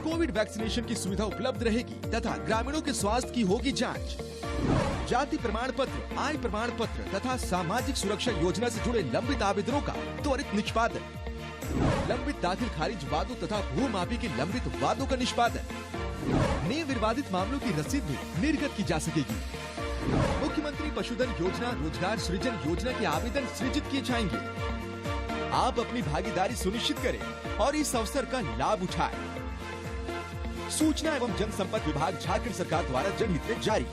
Covid vaccination की सुविधा उपलब्ध रहेगी तथा ग्रामीणों के स्वास्थ्य की होगी जांच। जाति प्रमाण पत्र, आय प्रमाण पत्र तथा सामाजिक सुरक्षा योजना से जुड़े लंबित आवेदनों का त्वरित निष्पादन, लंबित दाखिल खारिज वादों तथा भूमाफी के लंबित वादों का निष्पादन, नए विवादित मामलों की रसीद भी निर्गत की जा सकेगी। मुख्यमंत्री पशुधन योजना, रोजगार सृजन योजना के आवेदन सृजित किए जाएंगे। आप अपनी भागीदारी सुनिश्चित करें और इस अवसर का लाभ उठाएं। सूचना एवं जनसंपर्क विभाग झारखंड सरकार द्वारा जनहित में जारी।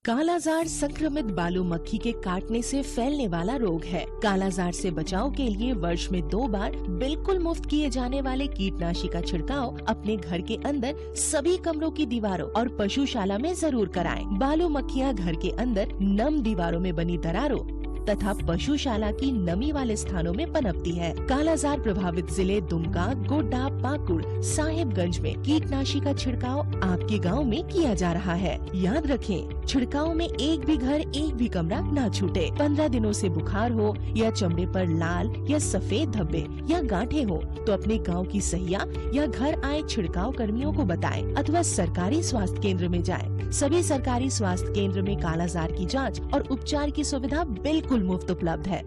कालाजार संक्रमित बालू मक्खी के काटने से फैलने वाला रोग है। कालाजार से बचाव के लिए वर्ष में 2 बार बिल्कुल मुफ्त किए जाने वाले कीटनाशी का छिड़काव अपने घर के अंदर सभी कमरों की दीवारों और पशुशाला में जरूर कराएं। बालू मक्खियाँ घर के अंदर नम दीवारों में बनी दरारों तथा पशुशाला की नमी वाले स्थानों में पनपती है। कालाजार प्रभावित जिले दुमका, गोड्डा, पाकुड़, साहिबगंज में कीटनाशी का छिड़काव आपके गांव में किया जा रहा है। याद रखें, छिड़काव में एक भी घर, एक भी कमरा न छूटे। 15 दिनों से बुखार हो या चमड़े पर लाल या सफेद धब्बे या गांठें हो तो अपने गांव की सहिया या घर आए छिड़काव कर्मियों को बताएं अथवा सरकारी स्वास्थ्य केंद्र में जाएं। सभी सरकारी स्वास्थ्य केंद्र में कालाजार की जांच और उपचार की सुविधा बिल्कुल मुफ्त उपलब्ध है।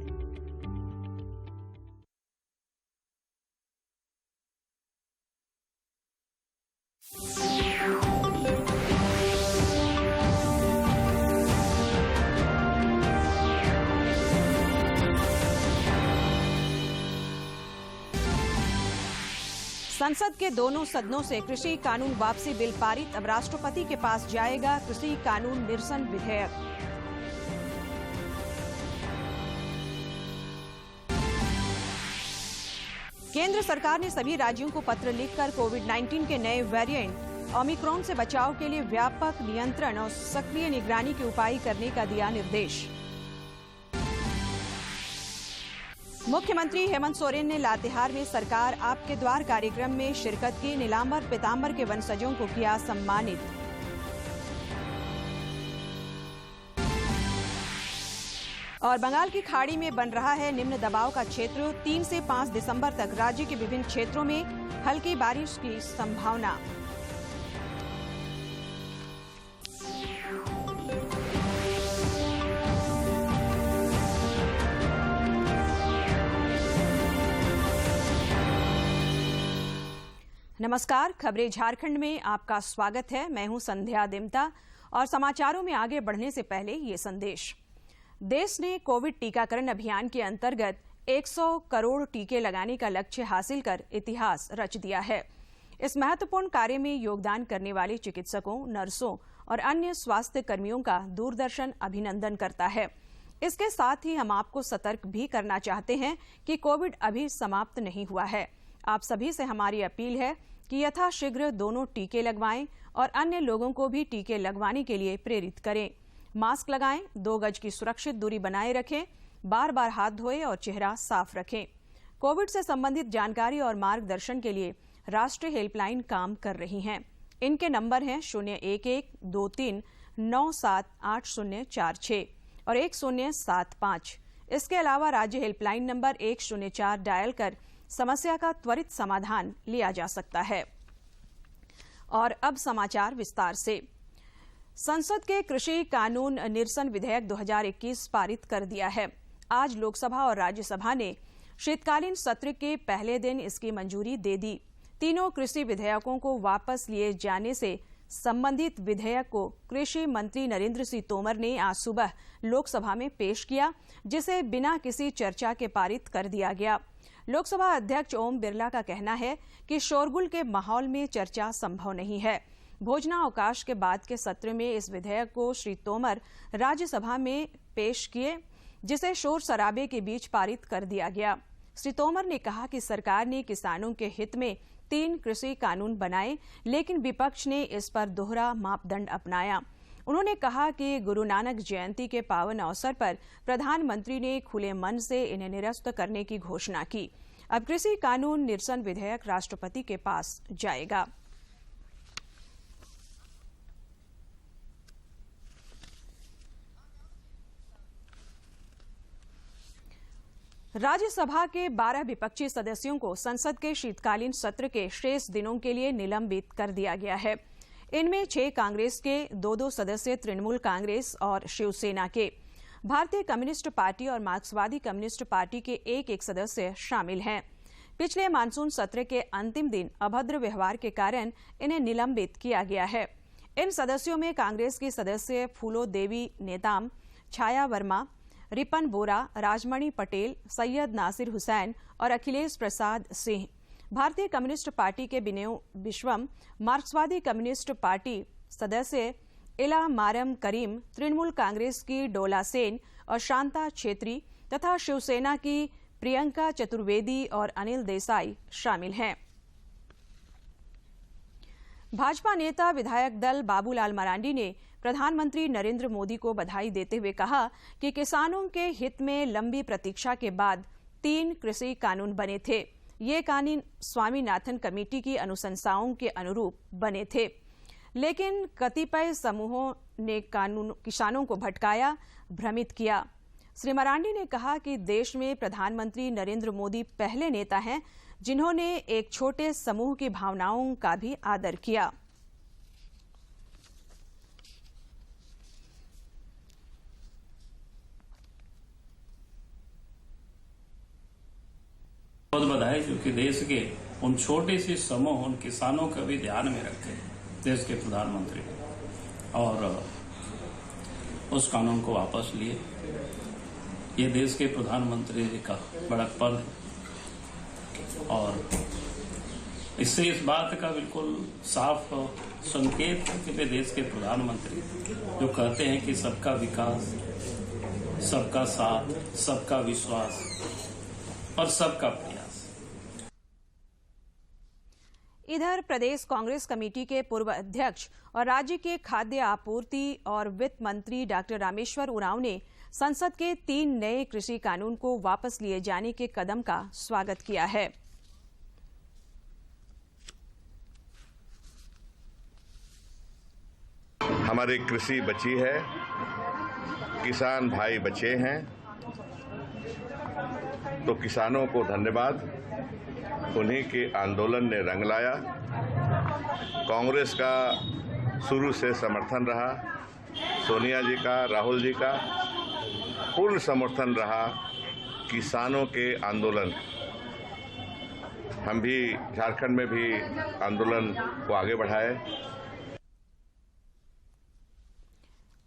संसद के दोनों सदनों से कृषि कानून वापसी बिल पारित। अब राष्ट्रपति के पास जाएगा कृषि कानून निरसन विधेयक। केंद्र सरकार ने सभी राज्यों को पत्र लिखकर कोविड-19 के नए वेरिएंट ओमिक्रॉन से बचाव के लिए व्यापक नियंत्रण और सक्रिय निगरानी के उपाय करने का दिया निर्देश। मुख्यमंत्री हेमंत सोरेन ने लातेहार में सरकार आपके द्वार कार्यक्रम में शिरकत की। नीलांबर पीतांबर के वंशजों को किया सम्मानित। और बंगाल की खाड़ी में बन रहा है निम्न दबाव का क्षेत्र। 3 से 5 दिसंबर तक राज्य के विभिन्न क्षेत्रों में हल्की बारिश की संभावना। नमस्कार, खबरें झारखंड में आपका स्वागत है। मैं हूं संध्या दिमता और समाचारों में आगे बढ़ने से पहले ये संदेश। देश ने कोविड टीकाकरण अभियान के अंतर्गत 100 करोड़ टीके लगाने का लक्ष्य हासिल कर इतिहास रच दिया है। इस महत्वपूर्ण कार्य में योगदान करने वाले चिकित्सकों, नर्सों और अन्य स्वास्थ्य कर्मियों का दूरदर्शन अभिनंदन करता है। इसके साथ ही हम आपको सतर्क भी करना चाहते हैं कि कोविड अभी समाप्त नहीं हुआ है। आप सभी से हमारी अपील है कि यथाशीघ्र दोनों टीके लगवाएं और अन्य लोगों को भी टीके लगवाने के लिए प्रेरित करें। मास्क लगाएं, 2 गज की सुरक्षित दूरी बनाए रखें, बार बार हाथ धोएं और चेहरा साफ रखें। कोविड से संबंधित जानकारी और मार्गदर्शन के लिए राष्ट्रीय हेल्पलाइन काम कर रही हैं। इनके नंबर हैं 0112397846 और 1075। इसके अलावा राज्य हेल्पलाइन नंबर 104 डायल कर समस्या का त्वरित समाधान लिया जा सकता है। और अब समाचार विस्तार से। संसद के कृषि कानून निरसन विधेयक 2021 पारित कर दिया है। आज लोकसभा और राज्यसभा ने शीतकालीन सत्र के पहले दिन इसकी मंजूरी दे दी। तीनों कृषि विधेयकों को वापस लिए जाने से संबंधित विधेयक को कृषि मंत्री नरेंद्र सिंह तोमर ने आज सुबह लोकसभा में पेश किया, जिसे बिना किसी चर्चा के पारित कर दिया गया। लोकसभा अध्यक्ष ओम बिरला का कहना है कि शोरगुल के माहौल में चर्चा संभव नहीं है। भोजनावकाश के बाद के सत्र में इस विधेयक को श्री तोमर राज्यसभा में पेश किए, जिसे शोर शराबे के बीच पारित कर दिया गया। श्री तोमर ने कहा कि सरकार ने किसानों के हित में 3 कृषि कानून बनाए, लेकिन विपक्ष ने इस पर दोहरा मापदंड अपनाया। उन्होंने कहा कि गुरु नानक जयंती के पावन अवसर पर प्रधानमंत्री ने खुले मन से इन्हें निरस्त करने की घोषणा की। अब कृषि कानून निरसन विधेयक राष्ट्रपति के पास जाएगा। राज्यसभा के 12 विपक्षी सदस्यों को संसद के शीतकालीन सत्र के शेष दिनों के लिए निलंबित कर दिया गया है। इनमें 6 कांग्रेस के, 2 सदस्य तृणमूल कांग्रेस और शिवसेना के, भारतीय कम्युनिस्ट पार्टी और मार्क्सवादी कम्युनिस्ट पार्टी के 1 सदस्य शामिल हैं। पिछले मानसून सत्र के अंतिम दिन अभद्र व्यवहार के कारण इन्हें निलंबित किया गया है। इन सदस्यों में कांग्रेस की सदस्य फूलो देवी नेताम, छाया वर्मा, रिपन बोरा, राजमणि पटेल, सैयद नासिर हुसैन और अखिलेश प्रसाद सिंह, भारतीय कम्युनिस्ट पार्टी के बिनेव विश्वम, मार्क्सवादी कम्युनिस्ट पार्टी सदस्य इला मारम करीम, तृणमूल कांग्रेस की डोला सेन और शांता छेत्री तथा शिवसेना की प्रियंका चतुर्वेदी और अनिल देसाई शामिल हैं। भाजपा नेता विधायक दल बाबूलाल मरांडी ने प्रधानमंत्री नरेंद्र मोदी को बधाई देते हुए कहा कि किसानों के हित में लंबी प्रतीक्षा के बाद 3 कृषि कानून बने थे। ये कानून स्वामीनाथन कमेटी की अनुशंसाओं के अनुरूप बने थे, लेकिन कतिपय समूहों ने किसानों को भटकाया, भ्रमित किया। श्री मरांडी ने कहा कि देश में प्रधानमंत्री नरेंद्र मोदी पहले नेता हैं जिन्होंने एक छोटे समूह की भावनाओं का भी आदर किया। बहुत बधाई क्योंकि देश के उन छोटे से समूह, उन किसानों का भी ध्यान में रखे देश के प्रधानमंत्री और उस कानून को वापस लिए। ये देश के प्रधानमंत्री जी का बड़प्पन है और इससे इस बात का बिल्कुल साफ संकेत है कि वे देश के प्रधानमंत्री जो कहते हैं कि सबका विकास, सबका साथ, सबका विश्वास और सबका प्रयास। इधर प्रदेश कांग्रेस कमेटी के पूर्व अध्यक्ष और राज्य के खाद्य आपूर्ति और वित्त मंत्री डॉक्टर रामेश्वर उरांव ने संसद के 3 नए कृषि कानून को वापस लिए जाने के कदम का स्वागत किया है। हमारी कृषि बची है, किसान भाई बचे हैं, तो किसानों को धन्यवाद। उन्हीं के आंदोलन ने रंग लाया। कांग्रेस का शुरू से समर्थन रहा, सोनिया जी का, राहुल जी का पूर्ण समर्थन रहा किसानों के आंदोलन। हम भी झारखंड में भी आंदोलन को आगे बढ़ाए।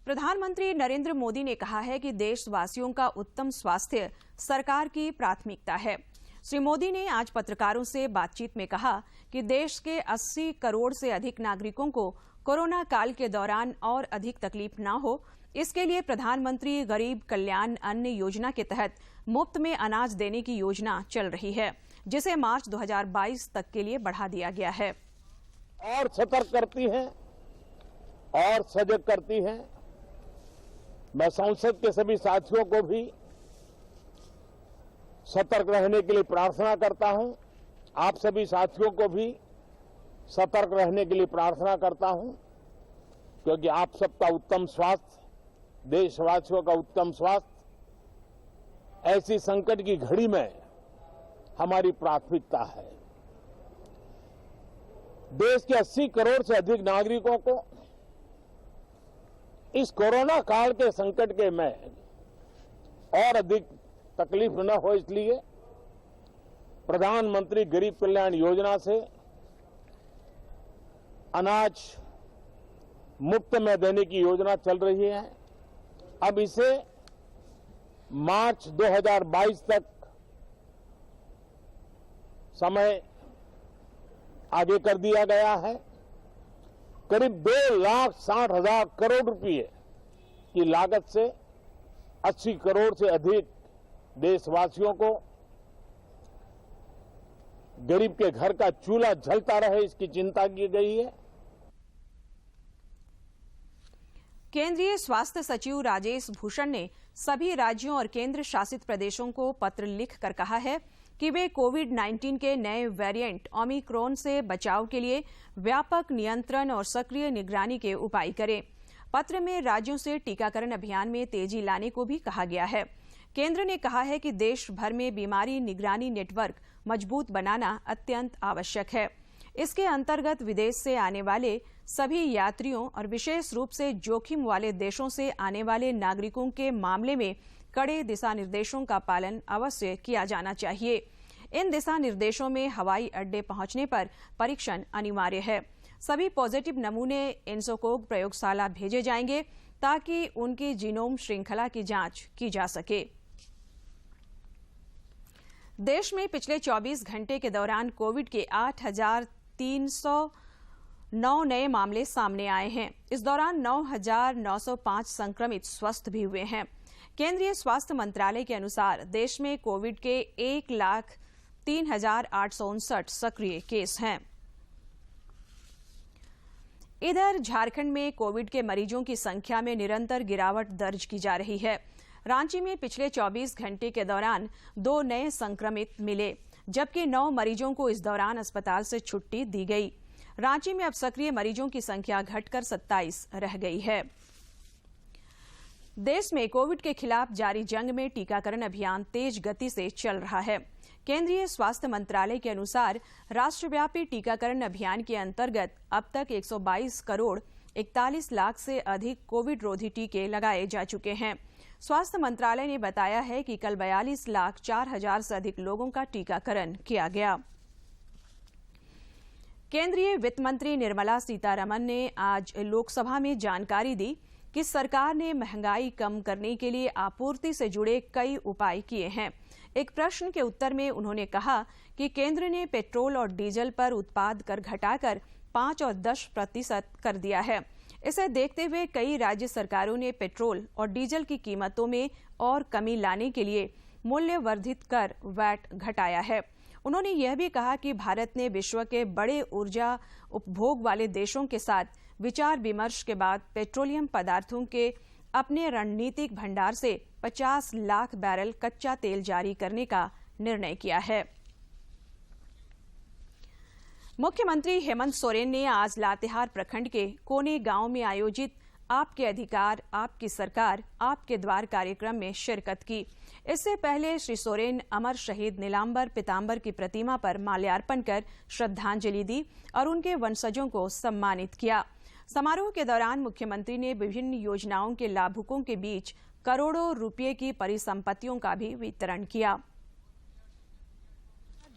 प्रधानमंत्री नरेंद्र मोदी ने कहा है कि देशवासियों का उत्तम स्वास्थ्य सरकार की प्राथमिकता है। श्री मोदी ने आज पत्रकारों से बातचीत में कहा कि देश के 80 करोड़ से अधिक नागरिकों को कोरोना काल के दौरान और अधिक तकलीफ न हो, इसके लिए प्रधानमंत्री गरीब कल्याण अन्न योजना के तहत मुफ्त में अनाज देने की योजना चल रही है, जिसे मार्च 2022 तक के लिए बढ़ा दिया गया है। और सतर्क करती है और सजग करती है। मैं संसद के सभी साथियों को भी सतर्क रहने के लिए प्रार्थना करता हूं। आप सभी साथियों को भी सतर्क रहने के लिए प्रार्थना करता हूं, क्योंकि आप सबका उत्तम स्वास्थ्य, देशवासियों का उत्तम स्वास्थ्य ऐसी संकट की घड़ी में हमारी प्राथमिकता है। देश के 80 करोड़ से अधिक नागरिकों को इस कोरोना काल के संकट के में और अधिक तकलीफ न हो, इसलिए प्रधानमंत्री गरीब कल्याण योजना से अनाज मुफ्त में देने की योजना चल रही है। अब इसे मार्च 2022 तक समय आगे कर दिया गया है। करीब 2,60,000 करोड़ रुपए की लागत से 80 करोड़ से अधिक देशवासियों को गरीब के घर का चूल्हा जलता रहे, इसकी चिंता की गई है। केंद्रीय स्वास्थ्य सचिव राजेश भूषण ने सभी राज्यों और केंद्र शासित प्रदेशों को पत्र लिखकर कहा है कि वे कोविड-19 के नए वेरिएंट ओमिक्रॉन से बचाव के लिए व्यापक नियंत्रण और सक्रिय निगरानी के उपाय करें। पत्र में राज्यों से टीकाकरण अभियान में तेजी लाने को भी कहा गया है। केंद्र ने कहा है कि देश भर में बीमारी निगरानी नेटवर्क मजबूत बनाना अत्यंत आवश्यक है। इसके अंतर्गत विदेश से आने वाले सभी यात्रियों और विशेष रूप से जोखिम वाले देशों से आने वाले नागरिकों के मामले में कड़े दिशा निर्देशों का पालन अवश्य किया जाना चाहिए। इन दिशा निर्देशों में हवाई अड्डे पहुंचने पर परीक्षण अनिवार्य है। सभी पॉजिटिव नमूने इन्सोकोग प्रयोगशाला भेजे जाएंगे ताकि उनकी जीनोम श्रृंखला की जांच की जा सके। देश में पिछले 24 घंटे के दौरान कोविड के 8,309 नए मामले सामने आए हैं। इस दौरान 9,905 संक्रमित स्वस्थ भी हुए हैं। केंद्रीय स्वास्थ्य मंत्रालय के अनुसार देश में कोविड के 1,03,859 सक्रिय केस हैं। इधर झारखंड में कोविड के मरीजों की संख्या में निरंतर गिरावट दर्ज की जा रही है। रांची में पिछले 24 घंटे के दौरान 2 नए संक्रमित मिले, जबकि 9 मरीजों को इस दौरान अस्पताल से छुट्टी दी गई। रांची में अब सक्रिय मरीजों की संख्या घटकर 27 रह गई है। देश में कोविड के खिलाफ जारी जंग में टीकाकरण अभियान तेज गति से चल रहा है। केंद्रीय स्वास्थ्य मंत्रालय के अनुसार राष्ट्रव्यापी टीकाकरण अभियान के अंतर्गत अब तक 122 करोड़ 41 लाख से अधिक कोविड रोधी टीके लगाए जा चुके हैं। स्वास्थ्य मंत्रालय ने बताया है कि कल 42,04,000 से अधिक लोगों का टीकाकरण किया गया। केंद्रीय वित्त मंत्री निर्मला सीतारमण ने आज लोकसभा में जानकारी दी कि सरकार ने महंगाई कम करने के लिए आपूर्ति से जुड़े कई उपाय किए हैं। एक प्रश्न के उत्तर में उन्होंने कहा कि केंद्र ने पेट्रोल और डीजल पर उत्पाद कर घटाकर 5 और 10% कर दिया है। इसे देखते हुए कई राज्य सरकारों ने पेट्रोल और डीजल की कीमतों में और कमी लाने के लिए मूल्य वर्धित कर वैट घटाया है। उन्होंने यह भी कहा कि भारत ने विश्व के बड़े ऊर्जा उपभोग वाले देशों के साथ विचार विमर्श के बाद पेट्रोलियम पदार्थों के अपने रणनीतिक भंडार से 50 लाख बैरल कच्चा तेल जारी करने का निर्णय किया है। मुख्यमंत्री हेमंत सोरेन ने आज लातेहार प्रखंड के कोने गांव में आयोजित आपके अधिकार आपकी सरकार आपके द्वार कार्यक्रम में शिरकत की। इससे पहले श्री सोरेन अमर शहीद नीलांबर पीतांबर की प्रतिमा पर माल्यार्पण कर श्रद्धांजलि दी और उनके वंशजों को सम्मानित किया। समारोह के दौरान मुख्यमंत्री ने विभिन्न योजनाओं के लाभुकों के बीच करोड़ों रुपए की परिसंपत्तियों का भी वितरण किया।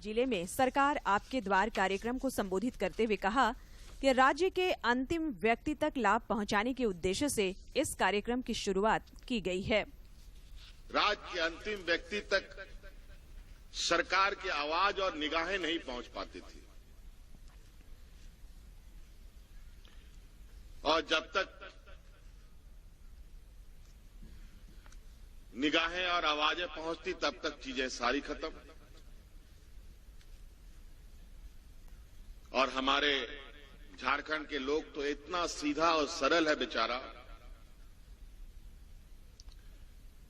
जिले में सरकार आपके द्वार कार्यक्रम को संबोधित करते हुए कहा कि राज्य के अंतिम व्यक्ति तक लाभ पहुंचाने के उद्देश्य से इस कार्यक्रम की शुरुआत की गई है। राज्य के अंतिम व्यक्ति तक सरकार की आवाज और निगाहें नहीं पहुंच पाती थी और जब तक निगाहें और आवाजें पहुंचती तब तक चीजें सारी खत्म। और हमारे झारखंड के लोग तो इतना सीधा और सरल है बेचारा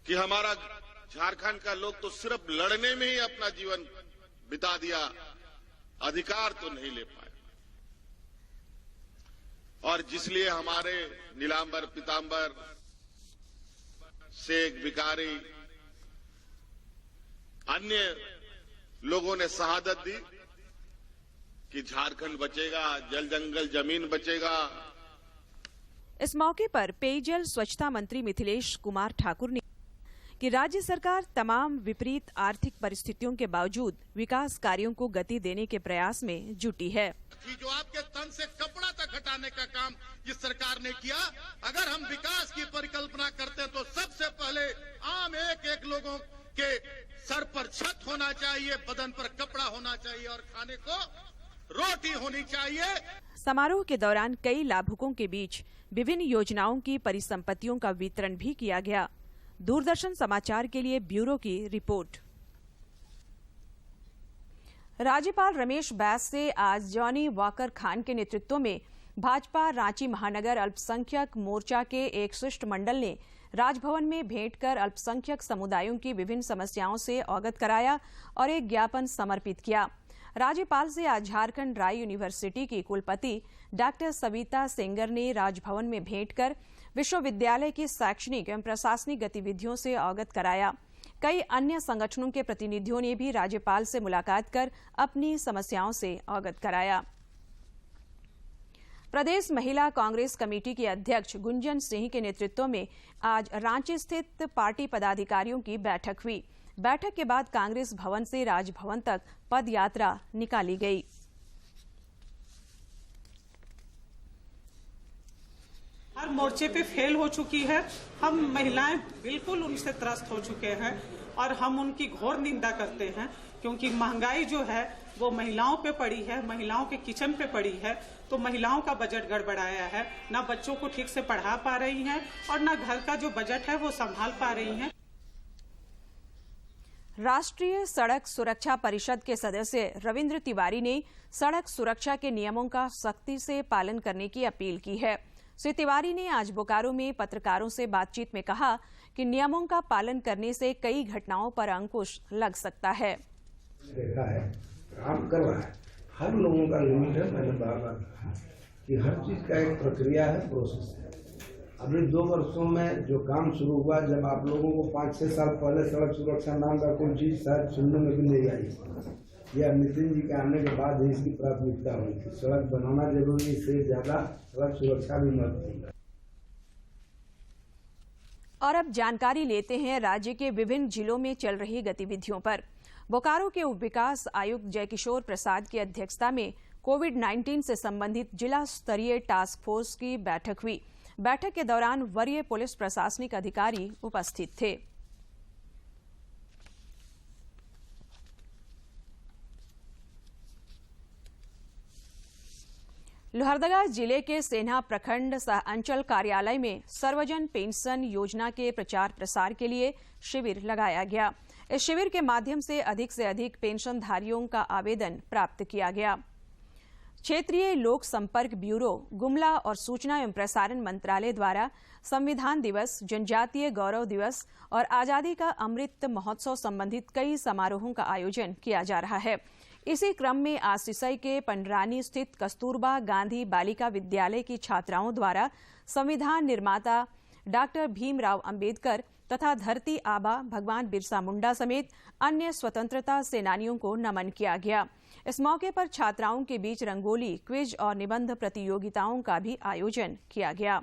कि हमारा झारखंड का लोग तो सिर्फ लड़ने में ही अपना जीवन बिता दिया, अधिकार तो नहीं ले पाए। और जिसलिए हमारे नीलांबर पीतांबर शेख भिखारी अन्य लोगों ने शहादत दी कि झारखंड बचेगा, जल जंगल जमीन बचेगा। इस मौके पर पेयजल स्वच्छता मंत्री मिथिलेश कुमार ठाकुर ने कि राज्य सरकार तमाम विपरीत आर्थिक परिस्थितियों के बावजूद विकास कार्यों को गति देने के प्रयास में जुटी है। जो आपके तन से कपड़ा तक हटाने का काम जिस सरकार ने किया, अगर हम विकास की परिकल्पना करते हैं तो सबसे पहले आम एक लोगों के सर पर छत होना चाहिए, बदन पर कपड़ा होना चाहिए और खाने को रोटी होनी चाहिए। समारोह के दौरान कई लाभुकों के बीच विभिन्न योजनाओं की परिसंपत्तियों का वितरण भी किया गया। दूरदर्शन समाचार के लिए ब्यूरो की रिपोर्ट। राज्यपाल रमेश बैस से आज जॉनी वॉकर खान के नेतृत्व में भाजपा रांची महानगर अल्पसंख्यक मोर्चा के एक शिष्टमंडल ने राजभवन में भेंट कर अल्पसंख्यक समुदायों की विभिन्न समस्याओं से अवगत कराया और एक ज्ञापन समर्पित किया। राज्यपाल से आज झारखंड राय यूनिवर्सिटी की कुलपति डॉक्टर सविता सेंगर ने राजभवन में भेंट कर विश्वविद्यालय की शैक्षणिक एवं प्रशासनिक गतिविधियों से अवगत कराया। कई अन्य संगठनों के प्रतिनिधियों ने भी राज्यपाल से मुलाकात कर अपनी समस्याओं से अवगत कराया। प्रदेश महिला कांग्रेस कमेटी की अध्यक्ष गुंजन सिंह के नेतृत्व में आज रांची स्थित पार्टी पदाधिकारियों की बैठक हुई। बैठक के बाद कांग्रेस भवन से राजभवन तक पद यात्रा निकाली गई। हर मोर्चे पे फेल हो चुकी है। हम महिलाएं बिल्कुल उनसे त्रस्त हो चुके हैं और हम उनकी घोर निंदा करते हैं, क्योंकि महंगाई जो है वो महिलाओं पे पड़ी है, महिलाओं के किचन पे पड़ी है। तो महिलाओं का बजट गड़बड़ाया है, ना बच्चों को ठीक से पढ़ा पा रही हैं और ना घर का जो बजट है वो संभाल पा रही हैं। राष्ट्रीय सड़क सुरक्षा परिषद के सदस्य रविंद्र तिवारी ने सड़क सुरक्षा के नियमों का सख्ती से पालन करने की अपील की है। श्री तिवारी ने आज बोकारो में पत्रकारों से बातचीत में कहा कि नियमों का पालन करने से कई घटनाओं पर अंकुश लग सकता है। देखा है, काम कर रहा है, हर लोगों का लिमिट है। मैंने बार-बार कहा कि हर चीज का एक प्रक्रिया है, प्रोसेस है। अभी 2 वर्षों में जो काम शुरू हुआ, जब आप लोगों को 5-6 साल पहले सड़क सुरक्षा नाम का कोई चीज शायद सुनने में भी नहीं आई। यह नितिन जी के आने के बाद ही इसकी प्राथमिकता हुई थी। सड़क बनाना जरूरी, इससे ज्यादा सड़क सुरक्षा भी महत्वपूर्ण है। और अब जानकारी लेते हैं राज्य के विभिन्न जिलों में चल रही गतिविधियों पर। बोकारो के उप विकास आयुक्त जयकिशोर प्रसाद की अध्यक्षता में कोविड-19 से संबंधित जिला स्तरीय टास्क फोर्स की बैठक हुई। बैठक के दौरान वरीय पुलिस प्रशासनिक अधिकारी उपस्थित थे। लोहरदगा जिले के सेन्हा प्रखंड सह अंचल कार्यालय में सर्वजन पेंशन योजना के प्रचार प्रसार के लिए शिविर लगाया गया। इस शिविर के माध्यम से अधिक पेंशनधारियों का आवेदन प्राप्त किया गया। क्षेत्रीय लोक संपर्क ब्यूरो, गुमला और सूचना एवं प्रसारण मंत्रालय द्वारा संविधान दिवस, जनजातीय गौरव दिवस और आजादी का अमृत महोत्सव संबंधित कई समारोहों का आयोजन किया जा रहा है। इसी क्रम में आज सिसई के पंडरानी स्थित कस्तूरबा गांधी बालिका विद्यालय की छात्राओं द्वारा संविधान निर्माता डॉक्टर भीमराव अंबेडकर तथा धरती आबा भगवान बिरसा मुंडा समेत अन्य स्वतंत्रता सेनानियों को नमन किया गया। इस मौके पर छात्राओं के बीच रंगोली, क्विज और निबंध प्रतियोगिताओं का भी आयोजन किया गया।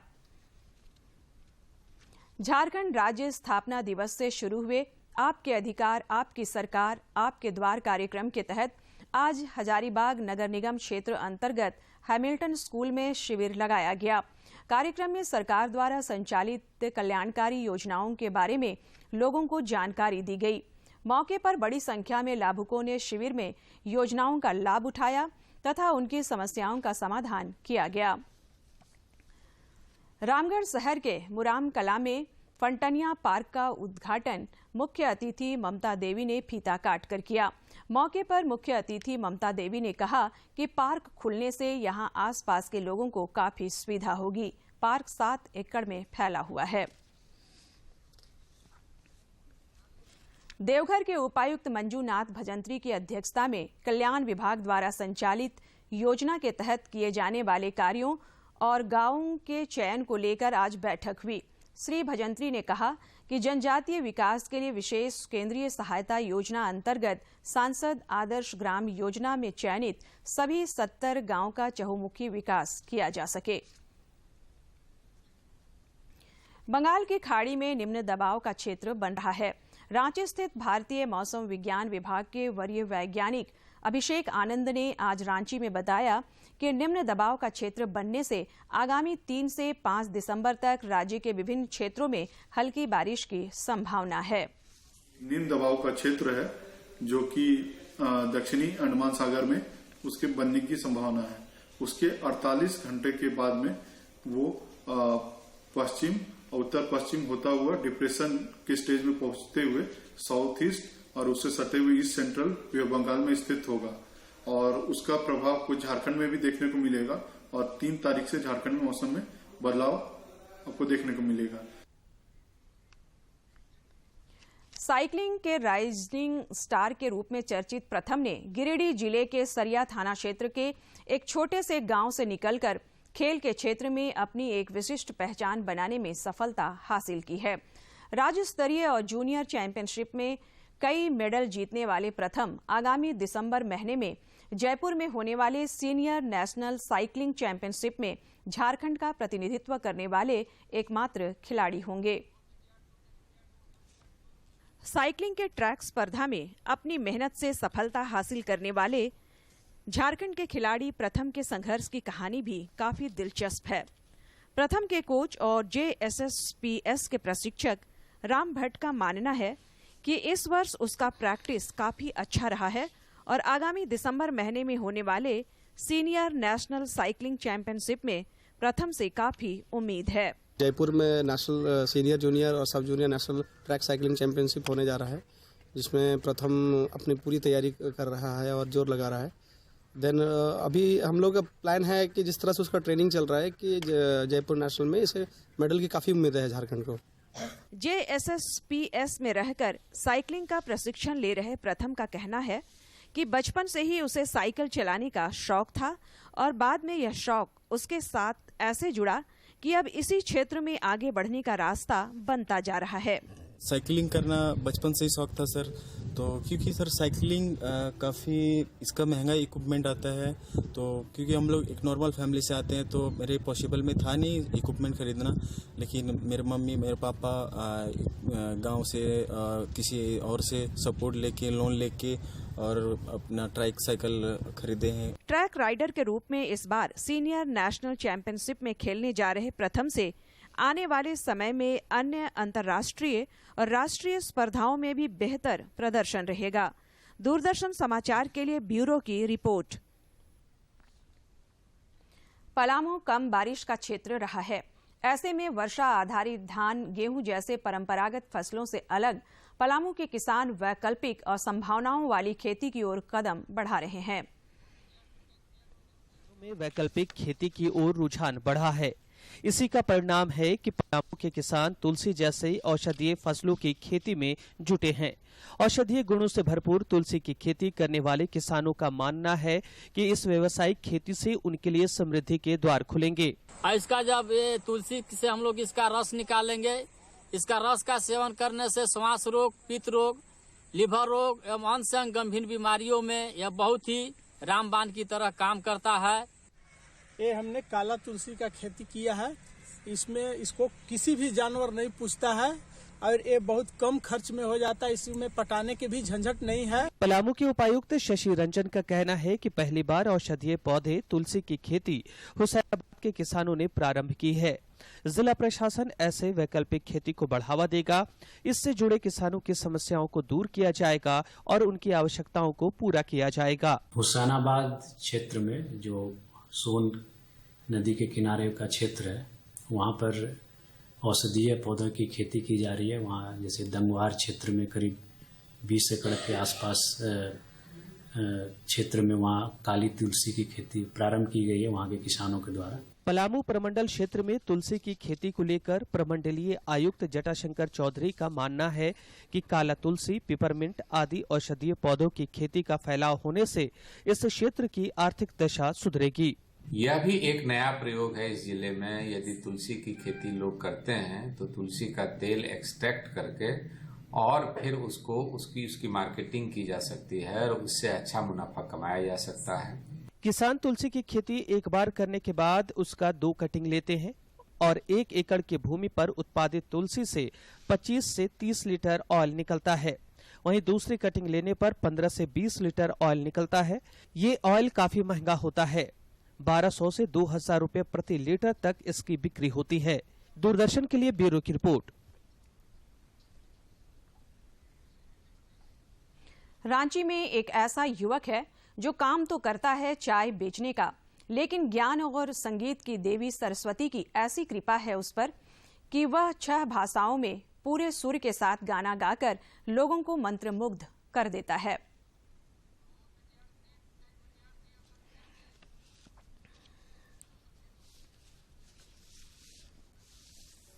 झारखंड राज्य स्थापना दिवस से शुरू हुए आपके अधिकार, आपकी सरकार, आपके द्वार कार्यक्रम के तहत आज हजारीबाग नगर निगम क्षेत्र अंतर्गत हैमिल्टन स्कूल में शिविर लगाया गया। कार्यक्रम में सरकार द्वारा संचालित कल्याणकारी योजनाओं के बारे में लोगों को जानकारी दी गई। मौके पर बड़ी संख्या में लाभुकों ने शिविर में योजनाओं का लाभ उठाया तथा उनकी समस्याओं का समाधान किया गया। रामगढ़ शहर के मुराम कला में फंटनिया पार्क का उद्घाटन मुख्य अतिथि ममता देवी ने फीता काटकर किया। मौके पर मुख्य अतिथि ममता देवी ने कहा कि पार्क खुलने से यहां आसपास के लोगों को काफी सुविधा होगी। पार्क 7 एकड़ में फैला हुआ है। देवघर के उपायुक्त मंजूनाथ भजंत्री की अध्यक्षता में कल्याण विभाग द्वारा संचालित योजना के तहत किए जाने वाले कार्यों और गांवों के चयन को लेकर आज बैठक हुई। श्री भजंत्री ने कहा कि जनजातीय विकास के लिए विशेष केंद्रीय सहायता योजना अंतर्गत सांसद आदर्श ग्राम योजना में चयनित सभी 70 गांव का चहुमुखी विकास किया जा सके। बंगाल की खाड़ी में निम्न दबाव का क्षेत्र बन रहा है। रांची स्थित भारतीय मौसम विज्ञान विभाग के वरीय वैज्ञानिक अभिषेक आनंद ने आज रांची में बताया कि निम्न दबाव का क्षेत्र बनने से आगामी 3 से 5 दिसंबर तक राज्य के विभिन्न क्षेत्रों में हल्की बारिश की संभावना है। निम्न दबाव का क्षेत्र है जो कि दक्षिणी अंडमान सागर में उसके बनने की संभावना है। उसके 48 घंटे के बाद में वो पश्चिम और उत्तर पश्चिम होता हुआ डिप्रेशन के स्टेज में पहुंचते हुए साउथ ईस्ट और उससे सटे हुए ईस्ट सेंट्रल वे बंगाल में स्थित होगा और उसका प्रभाव कुछ झारखंड में भी देखने को मिलेगा और 3 तारीख से झारखंड में मौसम में बदलाव आपको देखने को मिलेगा। साइकिलिंग के राइजिंग स्टार के रूप में चर्चित प्रथम ने गिरिडीह जिले के सरिया थाना क्षेत्र के एक छोटे से गांव से निकलकर खेल के क्षेत्र में अपनी एक विशिष्ट पहचान बनाने में सफलता हासिल की है। राज्य स्तरीय और जूनियर चैंपियनशिप में कई मेडल जीतने वाले प्रथम आगामी दिसंबर महीने में जयपुर में होने वाले सीनियर नेशनल साइकिलिंग चैंपियनशिप में झारखंड का प्रतिनिधित्व करने वाले एकमात्र खिलाड़ी होंगे। साइकिलिंग के ट्रैक स्पर्धा में अपनी मेहनत से सफलता हासिल करने वाले झारखंड के खिलाड़ी प्रथम के संघर्ष की कहानी भी काफी दिलचस्प है। प्रथम के कोच और JSSPS के प्रशिक्षक राम भट्ट का मानना है कि इस वर्ष उसका प्रैक्टिस काफी अच्छा रहा है और आगामी दिसंबर महीने में होने वाले सीनियर नेशनल साइकिलिंग चैंपियनशिप में प्रथम से काफी उम्मीद है। जयपुर में नेशनल सीनियर जूनियर और सब junior national track cycling championship होने जा रहा है, जिसमें प्रथम अपनी पूरी तैयारी कर रहा है और जोर लगा रहा है। देन अभी हम लोग का प्लान है कि जिस तरह से उसका ट्रेनिंग चल रहा है कि जयपुर नेशनल में इसे मेडल की काफ़ी उम्मीद है झारखंड को। JSSPS में रहकर साइकिलिंग का प्रशिक्षण ले रहे प्रथम का कहना है कि बचपन से ही उसे साइकिल चलाने का शौक था और बाद में यह शौक उसके साथ ऐसे जुड़ा कि अब इसी क्षेत्र में आगे बढ़ने का रास्ता बनता जा रहा है। साइकिलिंग करना बचपन से ही शौक था सर, तो क्योंकि सर साइकिलिंग काफ़ी इसका महंगा इक्विपमेंट आता है, तो क्योंकि हम लोग एक नॉर्मल फैमिली से आते हैं तो मेरे पॉसिबल में था नहीं इक्विपमेंट खरीदना, लेकिन मेरे मम्मी मेरे पापा गांव से किसी और से सपोर्ट लेके लोन लेके और अपना ट्रैक साइकिल खरीदे हैं। ट्रैक राइडर के रूप में इस बार सीनियर नेशनल चैंपियनशिप में खेलने जा रहे प्रथम से आने वाले समय में अन्य अंतर्राष्ट्रीय और राष्ट्रीय स्पर्धाओं में भी बेहतर प्रदर्शन रहेगा। दूरदर्शन समाचार के लिए ब्यूरो की रिपोर्ट। पलामू कम बारिश का क्षेत्र रहा है, ऐसे में वर्षा आधारित धान, गेहूं जैसे परंपरागत फसलों से अलग पलामू के किसान वैकल्पिक और संभावनाओं वाली खेती की ओर कदम बढ़ा रहे हैं। वैकल्पिक खेती की ओर रुझान बढ़ा है। इसी का परिणाम है कि पलामू के किसान तुलसी जैसे औषधीय फसलों की खेती में जुटे हैं। औषधीय गुणों से भरपूर तुलसी की खेती करने वाले किसानों का मानना है कि इस व्यावसायिक खेती से उनके लिए समृद्धि के द्वार खुलेंगे। इसका जब ये तुलसी से हम लोग इसका रस निकालेंगे, इसका रस का सेवन करने से श्वास रोग, पित्त रोग, लिवर रोग एवं अन्य गंभीर बीमारियों में यह बहुत ही रामबाण की तरह काम करता है। ये हमने काला तुलसी का खेती किया है, इसमें इसको किसी भी जानवर नहीं पूछता है और ये बहुत कम खर्च में हो जाता है, इसमें पटाने के भी झंझट नहीं है। पलामू के उपायुक्त शशि रंजन का कहना है कि पहली बार औषधीय पौधे तुलसी की खेती हुसैनाबाद के किसानों ने प्रारंभ की है। जिला प्रशासन ऐसे वैकल्पिक खेती को बढ़ावा देगा, इससे जुड़े किसानों की समस्याओं को दूर किया जाएगा और उनकी आवश्यकताओं को पूरा किया जाएगा। हुसैनाबाद क्षेत्र में जो सोन नदी के किनारे का क्षेत्र है, वहाँ पर औषधीय पौधों की खेती की जा रही है। वहाँ जैसे दंगवार क्षेत्र में करीब 20 एकड़ के आसपास क्षेत्र में वहाँ काली तुलसी की खेती प्रारंभ की गई है वहाँ के किसानों के द्वारा। पलामू प्रमंडल क्षेत्र में तुलसी की खेती को लेकर प्रमंडलीय आयुक्त जटाशंकर चौधरी का मानना है कि काला तुलसी, पिपरमिंट आदि औषधीय पौधों की खेती का फैलाव होने से इस क्षेत्र की आर्थिक दशा सुधरेगी। यह भी एक नया प्रयोग है इस जिले में। यदि तुलसी की खेती लोग करते हैं तो तुलसी का तेल एक्सट्रैक्ट करके और फिर उसकी मार्केटिंग की जा सकती है और उससे अच्छा मुनाफा कमाया जा सकता है। किसान तुलसी की खेती एक बार करने के बाद उसका 2 कटिंग लेते हैं और 1 एकड़ की भूमि पर उत्पादित तुलसी से 25 से 30 लीटर ऑयल निकलता है। वहीं दूसरी कटिंग लेने पर 15 से 20 लीटर ऑयल निकलता है। ये ऑयल काफी महंगा होता है, 1200 से 2000 रुपए प्रति लीटर तक इसकी बिक्री होती है। दूरदर्शन के लिए ब्यूरो की रिपोर्ट। रांची में एक ऐसा युवक है जो काम तो करता है चाय बेचने का, लेकिन ज्ञान और संगीत की देवी सरस्वती की ऐसी कृपा है उस पर कि वह 6 भाषाओं में पूरे सुर के साथ गाना गाकर लोगों को मंत्रमुग्ध कर देता है।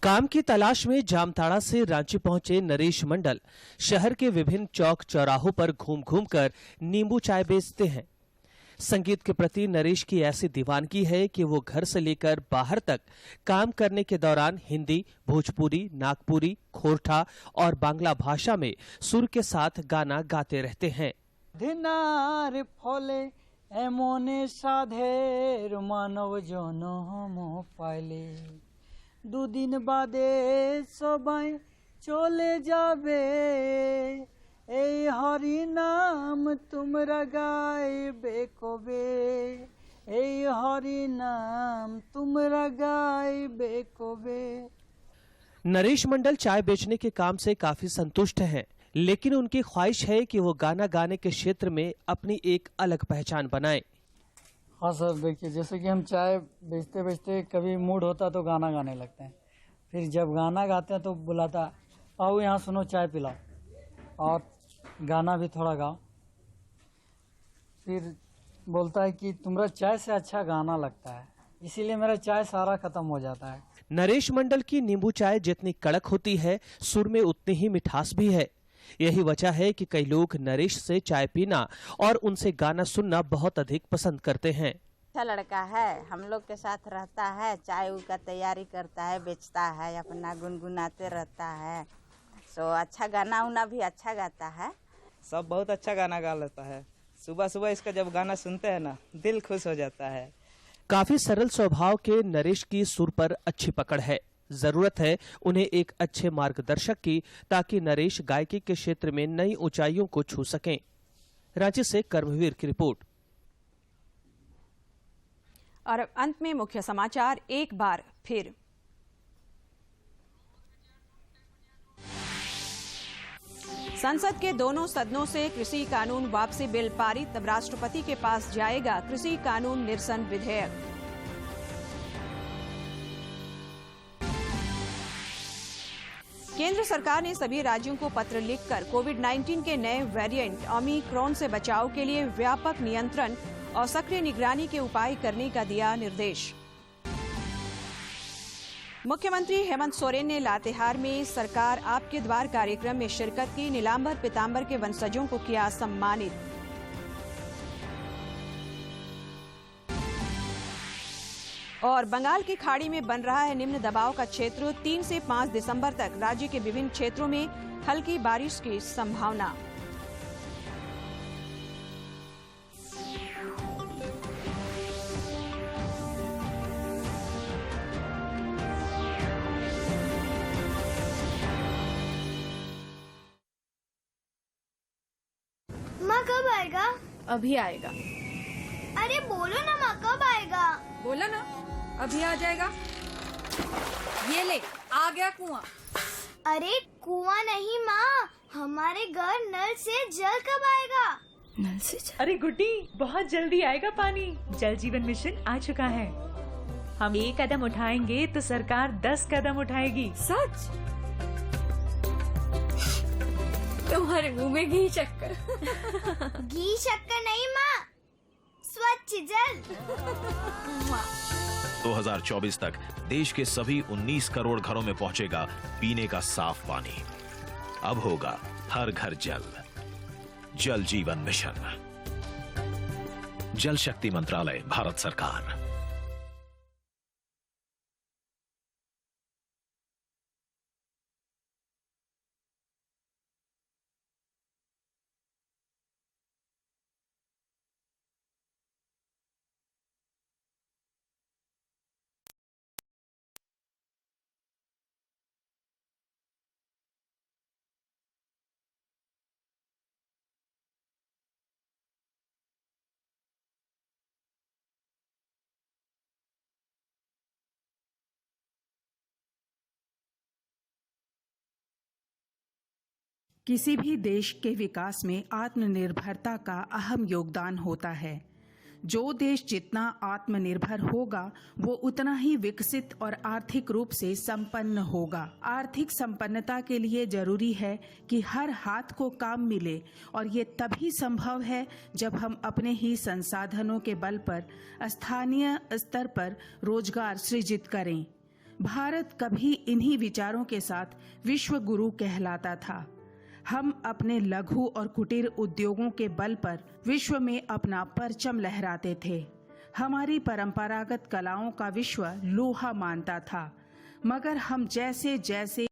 काम की तलाश में जामताड़ा से रांची पहुंचे नरेश मंडल शहर के विभिन्न चौक चौराहों पर घूम घूम कर नींबू चाय बेचते हैं। संगीत के प्रति नरेश की ऐसी दीवानगी है कि वो घर से लेकर बाहर तक काम करने के दौरान हिंदी, भोजपुरी, नागपुरी, खोरठा और बांग्ला भाषा में सुर के साथ गाना गाते रहते हैं। धिनार फले एमने साधेर मानव जनम पाइले दुदिन बादे सबाई चले जाबे ए हरि नाम तुमरा गाइबे कबे ए हरि नाम तुमरा गाइबे कबे। नरेश मंडल चाय बेचने के काम से काफी संतुष्ट हैं, लेकिन उनकी ख्वाहिश है कि वो गाना गाने के क्षेत्र में अपनी एक अलग पहचान बनाएं। हाँ सर, देखिए जैसे कि हम चाय बेचते बेचते कभी मूड होता तो गाना गाने लगते हैं, फिर जब गाना गाते हैं तो बुलाता आओ यहाँ सुनो चाय पिलाओ और गाना भी थोड़ा गाओ, फिर बोलता है कि तुम्हारा चाय से अच्छा गाना लगता है, इसीलिए मेरा चाय सारा खत्म हो जाता है। नरेश मंडल की नींबू चाय जितनी कड़क होती है, सुर में उतनी ही मिठास भी है। यही वजह है कि कई लोग नरेश से चाय पीना और उनसे गाना सुनना बहुत अधिक पसंद करते हैं। अच्छा लड़का है, हम लोग के साथ रहता है, चाय का तैयारी करता है, बेचता है, अपना गुनगुनाते रहता है, तो अच्छा गाना उना भी अच्छा गाता है। सब बहुत अच्छा गाना गा लेता है। सुबह सुबह इसका जब गाना सुनते हैं ना, दिल खुश हो जाता है। काफी सरल स्वभाव के नरेश की सुर पर अच्छी पकड़ है। जरूरत है उन्हें एक अच्छे मार्गदर्शक की, ताकि नरेश गायकी के क्षेत्र में नई ऊंचाइयों को छू सकें। रांची से कर्मवीर की रिपोर्ट। और अब अंत में मुख्य समाचार एक बार फिर। संसद के दोनों सदनों से कृषि कानून वापसी बिल पारित, तब राष्ट्रपति के पास जाएगा कृषि कानून निरसन विधेयक। केंद्र सरकार ने सभी राज्यों को पत्र लिखकर कोविड-19 के नए वेरिएंट ओमिक्रॉन से बचाव के लिए व्यापक नियंत्रण और सक्रिय निगरानी के उपाय करने का दिया निर्देश। मुख्यमंत्री हेमंत सोरेन ने लातेहार में सरकार आपके द्वार कार्यक्रम में शिरकत की, नीलांबर पीतांबर के वंशजों को किया सम्मानित। और बंगाल की खाड़ी में बन रहा है निम्न दबाव का क्षेत्र, 3 से 5 दिसंबर तक राज्य के विभिन्न क्षेत्रों में हल्की बारिश की संभावना। माँ कब आएगा? अभी आएगा। अरे बोलो ना माँ, कब आएगा? बोला ना, अभी आ जाएगा। ये ले, आ गया कुआं। अरे कुआं नहीं माँ, हमारे घर नल से जल कब आएगा? नल से जल? अरे गुड्डी, बहुत जल्दी आएगा पानी। जल जीवन मिशन आ चुका है। हम 1 कदम उठाएंगे तो सरकार 10 कदम उठाएगी। सच? तुम्हारे मुंह में घी शक्कर। घी शक्कर नहीं माँ, स्वच्छ जल। 2024 तक देश के सभी 19 करोड़ घरों में पहुंचेगा पीने का साफ पानी। अब होगा हर घर जल। जल जीवन मिशन, जल शक्ति मंत्रालय, भारत सरकार। किसी भी देश के विकास में आत्मनिर्भरता का अहम योगदान होता है। जो देश जितना आत्मनिर्भर होगा वो उतना ही विकसित और आर्थिक रूप से संपन्न होगा। आर्थिक संपन्नता के लिए जरूरी है कि हर हाथ को काम मिले, और ये तभी संभव है जब हम अपने ही संसाधनों के बल पर स्थानीय स्तर पर रोजगार सृजित करें। भारत कभी इन्हीं विचारों के साथ विश्व गुरु कहलाता था। हम अपने लघु और कुटीर उद्योगों के बल पर विश्व में अपना परचम लहराते थे। हमारी परंपरागत कलाओं का विश्व लोहा मानता था, मगर हम जैसे जैसे